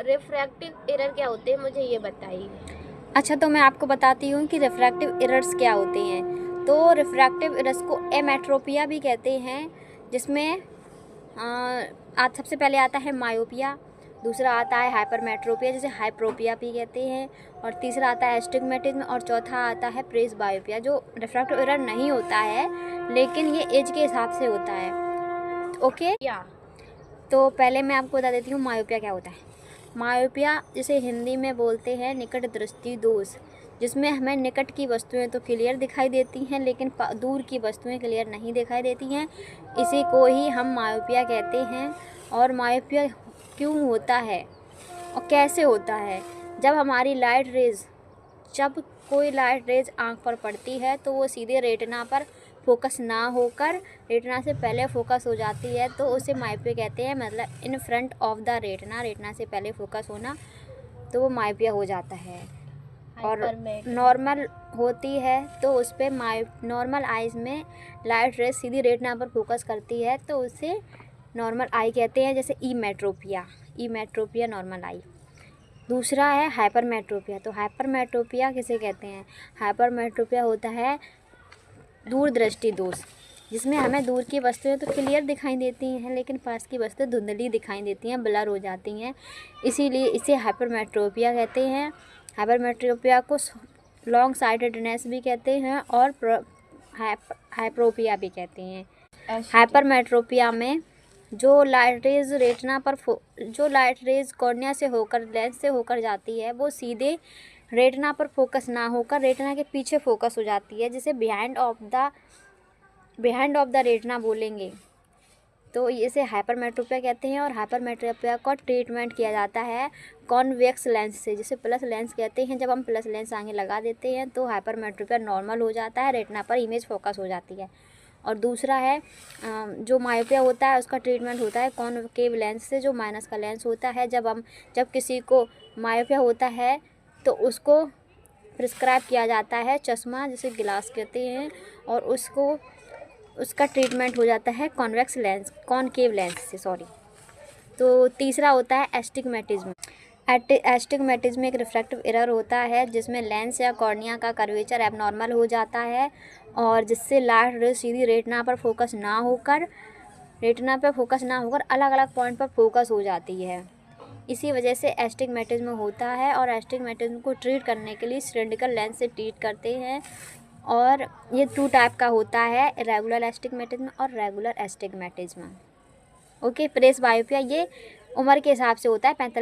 Refractive error क्या होते हैं, मुझे ये बताइए। अच्छा, तो मैं आपको बताती हूँ कि रिफ्रैक्टिव एरर्स क्या होते हैं। तो रिफ्रैक्टिव एरर्स को एमेट्रोपिया भी कहते हैं, जिसमें आज सबसे पहले आता है मायोपिया, दूसरा आता है हाइपरमेट्रोपिया जिसे हाइप्रोपिया भी कहते हैं, और तीसरा आता है एस्टिग्मेटिज्म, और चौथा आता है प्रेसबायोपिया, जो रिफ्रैक्टिव एरर नहीं होता है लेकिन ये एज के हिसाब से होता है। ओके, तो पहले मैं आपको बता देती हूँ मायोपिया क्या होता है। मायोपिया जिसे हिंदी में बोलते हैं निकट दृष्टि दोष, जिसमें हमें निकट की वस्तुएं तो क्लियर दिखाई देती हैं लेकिन दूर की वस्तुएं क्लियर नहीं दिखाई देती हैं, इसी को ही हम मायोपिया कहते हैं। और मायोपिया क्यों होता है और कैसे होता है? जब कोई लाइट रेज आँख पर पड़ती है तो वो सीधे रेटिना पर फोकस ना होकर रेटिना से पहले फोकस हो जाती है, तो उसे मायोपिया कहते हैं। मतलब in front of the retina, retina से पहले फोकस होना, तो वो मायोपिया हो जाता है। और नॉर्मल होती है तो उस पर नॉर्मल आइज़ में लाइट रेज सीधी रेटिना पर फोकस करती है, तो उसे नॉर्मल आई कहते हैं, जैसे ई मेट्रोपिया नॉर्मल आई। दूसरा है हाइपरमेट्रोपिया। तो हाइपरमेट्रोपिया किसे कहते हैं? हाइपरमेट्रोपिया होता है दूरदृष्टि दोष, जिसमें हमें दूर की वस्तुएं तो क्लियर दिखाई देती हैं लेकिन पास की वस्तुएं धुंधली दिखाई देती हैं, ब्लर हो जाती हैं, इसीलिए इसे हाइपरमेट्रोपिया कहते हैं। हाइपरमेट्रोपिया को लॉन्ग साइटेडनेस भी कहते हैं और हाइप्रोपिया भी कहते हैं। हाइपरमेट्रोपिया में जो लाइट रेज कॉर्निया से होकर लेंस से होकर जाती है वो सीधे रेटिना पर फोकस ना होकर रेटिना के पीछे फोकस हो जाती है, जिसे बिहाइंड ऑफ द रेटिना बोलेंगे, तो इसे हाइपरमेट्रोपिया कहते हैं। और हाइपरमेट्रोपिया का ट्रीटमेंट किया जाता है कॉन्वेक्स लेंस से, जिसे प्लस लेंस कहते हैं। जब हम प्लस लेंस आगे लगा देते हैं तो हाइपरमेट्रोपिया नॉर्मल हो जाता है, रेटिना पर इमेज फोकस हो जाती है। और दूसरा है जो मायोपिया होता है उसका ट्रीटमेंट होता है कॉनकेव लेंस से, जो माइनस का लेंस होता है। जब किसी को मायोपिया होता है तो उसको प्रिस्क्राइब किया जाता है चश्मा, जिसे ग्लास कहते हैं, और उसका ट्रीटमेंट हो जाता है कॉनकेव लेंस से, सॉरी। तो तीसरा होता है एस्टिग्मेटिज्म। एस्टिग्मेटिज्म एक रिफ्रैक्टिव एरर होता है जिसमें लेंस या कॉर्निया का कर्वेचर एबनॉर्मल हो जाता है और जिससे लाइट रेज सीधी रेटिना पर फोकस ना होकर अलग अलग पॉइंट पर फोकस हो जाती है। इसी वजह से एस्टिग्मेटिज्म होता है, और एस्टिग्मेटिज्म को ट्रीट करने के लिए सिलिंड्रिकल लेंस से ट्रीट करते हैं। और ये 2 टाइप का होता है, रेगुलर एस्टिग्मेटिज्म और रेगुलर एस्टिग्मेटिज्म। ओके, प्रेसबायोपिया ये उम्र के हिसाब से होता है, 45